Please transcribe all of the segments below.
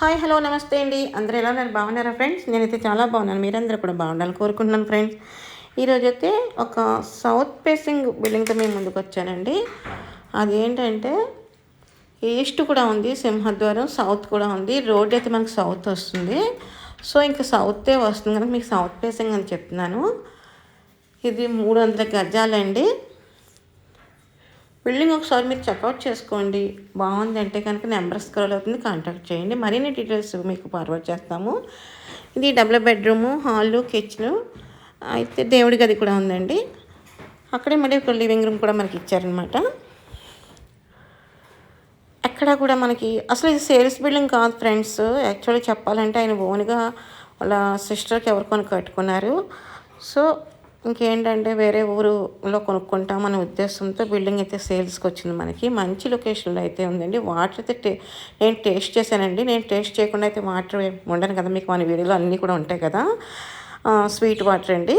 Hi hello నమస్తే అండి. అందరూ ఎలా ఉన్నారు? బాగున్నారా ఫ్రెండ్స్? నేనైతే చాలా బాగున్నాను. మీరందరూ కూడా బాగుండాలని కోరుకుంటున్నాను ఫ్రెండ్స్. ఈరోజైతే ఒక సౌత్ ఫేసింగ్ బిల్డింగ్తో మేము ముందుకు వచ్చానండి. అదేంటంటే ఈస్ట్ కూడా ఉంది సింహద్వారం, సౌత్ కూడా ఉంది. రోడ్ అయితే మనకు సౌత్ వస్తుంది. సో ఇంకా సౌతే వస్తుంది కనుక మీకు సౌత్ ఫేసింగ్ అని చెప్తున్నాను. ఇది 300 గజాలండి. బిల్డింగ్ ఒకసారి మీరు చెక్అవుట్ చేసుకోండి. బాగుందంటే కనుక నెంబర్ స్క్రోల్ అవుతుంది, కాంటాక్ట్ చేయండి. మరిన్ని డీటెయిల్స్ మీకు ఫార్వర్డ్ చేస్తాము. ఇది డబుల్ బెడ్రూము, హాలు, కిచెను, అయితే దేవుడి గది కూడా ఉందండి. అక్కడే మళ్ళీ ఒక లివింగ్ రూమ్ కూడా మనకి ఇచ్చారనమాట. ఎక్కడ కూడా మనకి అసలు ఇది సేల్స్ బిల్డింగ్ కాదు ఫ్రెండ్స్. యాక్చువల్లీ చెప్పాలంటే ఆయన ఓన్గా వాళ్ళ సిస్టర్కి ఎవరికొని కట్టుకున్నారు. సో ఇంకేంటంటే వేరే ఊరులో కొనుక్కుంటామనే ఉద్దేశంతో బిల్డింగ్ అయితే సేల్స్కి వచ్చింది. మనకి మంచి లొకేషన్లో అయితే ఉందండి. వాటర్ అయితే నేను టేస్ట్ చేశానండి. నేను టేస్ట్ చేయకుండా అయితే వాటర్ ఉండను కదా, మీకు మన వీడియోలో అన్నీ కూడా ఉంటాయి కదా. స్వీట్ వాటర్ అండి.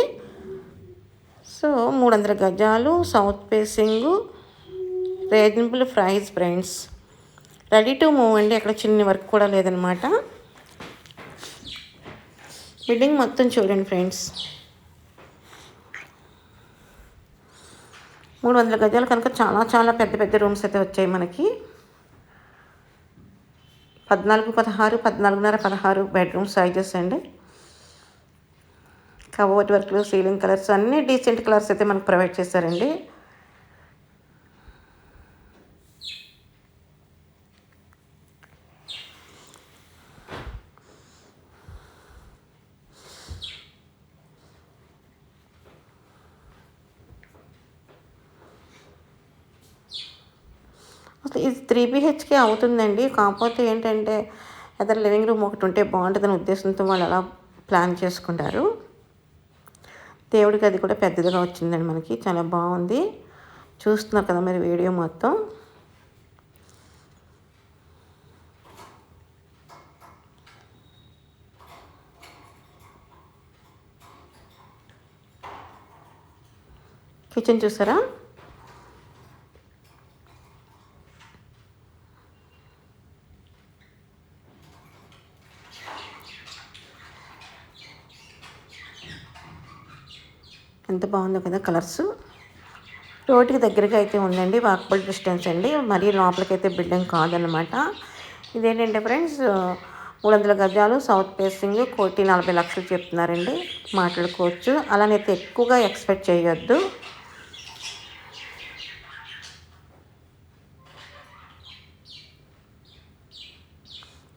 సో 300 గజాలు, south facing, reasonable price friends. Ready to move అండి. అక్కడ చిన్న వర్క్ కూడా లేదనమాట. బిల్డింగ్ మొత్తం చూడండి ఫ్రెండ్స్. 300 గజాలు కనుక చాలా చాలా పెద్ద పెద్ద రూమ్స్ అయితే వచ్చాయి మనకి. 14, 16, 14.5, 16 బెడ్రూమ్ సైజెస్ అండి. కబోర్డ్ వర్క్లు, సీలింగ్ కలర్స్ అన్నీ డీసెంట్ కలర్స్ అయితే మనకు ప్రొవైడ్ చేశారండి. అసలు ఇది 3 BHK అవుతుందండి. కాకపోతే ఏంటంటే అదర్ లివింగ్ రూమ్ ఒకటి ఉంటే బాగుంటుందని ఉద్దేశంతో వాళ్ళు అలా ప్లాన్ చేసుకుంటారు. దేవుడికి అది కూడా పెద్దదిగా వచ్చిందండి మనకి. చాలా బాగుంది. చూస్తున్నారు కదా మరి వీడియో మొత్తం. కిచెన్ చూసారా? ఎంత బాగుందో కదా కలర్స్. రోడ్డుకి దగ్గరగా అయితే ఉందండి. వాకబుల్ డిస్టెన్స్ అండి. మరీ లోపలికైతే బిల్డింగ్ కాదనమాట. ఇదేంటంటే ఫ్రెండ్స్ 300 గజాలు, సౌత్ ఫేసింగ్, 1,40,00,000 చెప్తున్నారండి. మాట్లాడుకోవచ్చు. అలానైతే ఎక్కువగా ఎక్స్పెక్ట్ చేయొద్దు.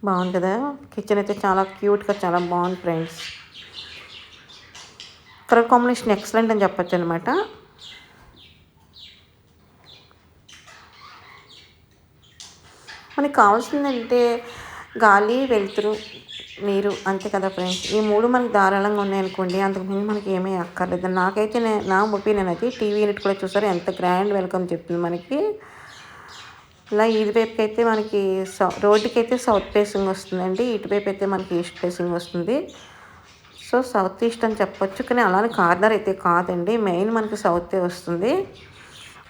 బాగుంది కదా. కిచెన్ అయితే చాలా క్యూట్గా చాలా బాగుంది ఫ్రెండ్స్. కలర్ కాంబినేషన్ ఎక్సలెంట్ అని చెప్పొచ్చు అనమాట. మనకి కావాల్సిందంటే గాలి, వెలుతురు, నీరు అంతే కదా ఫ్రెండ్స్. ఈ 3 మనకి ధారాళంగా ఉన్నాయనుకోండి, అంతకుముందు మనకి ఏమీ అక్కర్లేదు. నాకైతే నా ఒపీనియన్ అది. టీవీ యూనిట్ కూడా చూసారు ఎంత గ్రాండ్ వెల్కమ్ చెప్తుంది మనకి. ఇలా ఇటువైపుకి అయితే మనకి రోడ్డుకి అయితే సౌత్ ఫేసింగ్ వస్తుందండి. ఇటువైపు అయితే మనకి ఈస్ట్ ఫేసింగ్ వస్తుంది. సో సౌత్ ఈస్ట్ అని చెప్పొచ్చు, కానీ అలానే కార్నర్ అయితే కాదండి. మెయిన్ మనకి సౌతే వస్తుంది.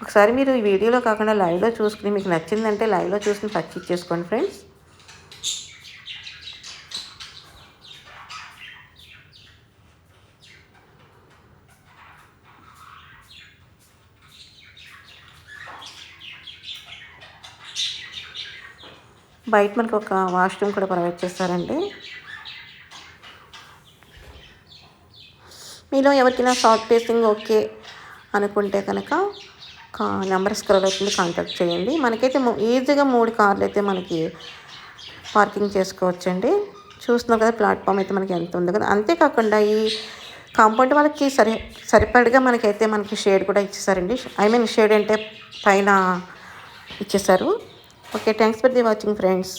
ఒకసారి మీరు ఈ వీడియోలో కాకుండా లైవ్లో చూసుకుని మీకు నచ్చిందంటే లైవ్లో చూసుకుని పర్చేజ్ చేసుకోండి ఫ్రెండ్స్. బయట మనకు ఒక వాష్రూమ్ కూడా ప్రొవైడ్ చేస్తారండి. మీలో ఎవరికైనా సౌత్ ఫేసింగ్ ఓకే అనుకుంటే కనుక నెంబర్ స్క్రోల్ అవుతుంది, కాంటాక్ట్ చేయండి. మనకైతే ఈజీగా 3 కార్లు అయితే మనకి పార్కింగ్ చేసుకోవచ్చండి. చూస్తున్నాం కదా ప్లాట్ఫామ్ అయితే మనకి ఎంత ఉంది కదా. అంతేకాకుండా ఈ కాంపౌండ్ వాళ్ళకి సరిపడగా మనకి షేడ్ కూడా ఇచ్చేసారండి. షేడ్ అంటే పైన ఇచ్చేసారు. Okay, thanks for the watching friends.